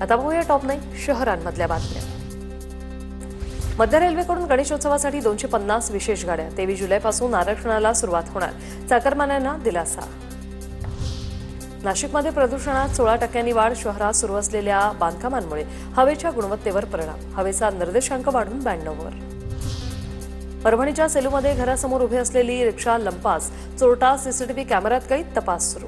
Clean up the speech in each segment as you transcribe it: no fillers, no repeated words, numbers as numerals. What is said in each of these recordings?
आता पाहूया टॉप 9 शहरांमधल्या बातम्या। मध्य रेल्वेकडून गणेशोत्सवासाठी 250 विशेष गाड्या 23 जुलैपासून आरक्षणाला सुरुवात होणार, चाकरमान्यांना दिलासा। नाशिकमध्ये प्रदूषणात 16% वाढ, शहरात सुरू असलेल्या बांधकामांमुळे हवेच्या गुणवत्तेवर परिणाम, हवेचा निर्देशांक वाढून 92 वर। परभणीच्या सेलूमध्ये घरासमोर उभी असलेली रिक्षा लंपास, चोरटा सीसीटीव्ही कॅमेऱ्यात कैद, तपास सुरू।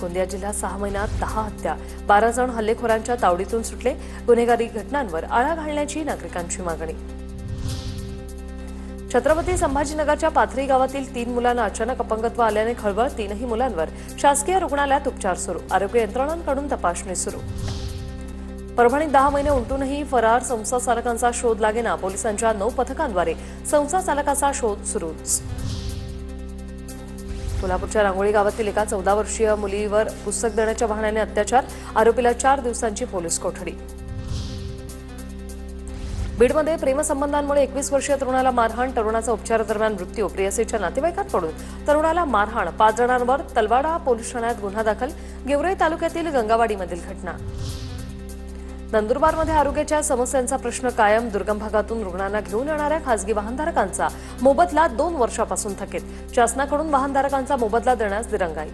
गोंदिया जिल्ह्यात 6 महिन्यात 10 हत्या, 12 जण हल्लेखोरांच्या तावडीतून सुटले, गुन्हेगारी घटनांवर आळा घालण्याची नागरिकांची मागणी। छत्रपती संभाजीनगरच्या पाथरी गावातील 3 मुलांना अचानक अपंगत्व आल्याने खळबळ, 3ही मुलांवर शासकीय रुग्णालयात उपचार सुरू, आरोग्य यंत्रणांकडून तपासणी सुरू। परभणीत 10 महिने उलटूनही फरार संस्था चालकांचा शोध लागेना, पोलिसांच्या 9 पथकांद्वारे संस्था चालकाचा शोध सुरूच। कोल्हापूरच्या रांगोळी गावातील एका 14 वर्षीय मुलीवर पुस्तक देण्याच्या बहाण्याने अत्याचार, आरोपीला 4 दिवसांची पोलीस कोठडी। बीडमध्ये प्रेमसंबंधांमुळे 21 वर्षीय तरुणाला मारहाण, तरुणाचा उपचारादरम्यान मृत्यू, प्रेयसीच्या नातेवाईकांकडून तरुणाला मारहाण, 5 जणांवर तलवाडा पोलीस ठाण्यात गुन्हा दाखल, गेवराई तालुक्यातील गंगावाडीमधील घटना। नंदुरबारमध्ये आरोग्याच्या समस्यांचा प्रश्न कायम, दुर्गम भागातून रुग्णांना घेऊन येणाऱ्या खासगी वाहनधारकांचा मोबदला 2 वर्षापासून थकीत, शासनाकडून वाहनधारकांचा मोबदला देण्यास दिरंगाई।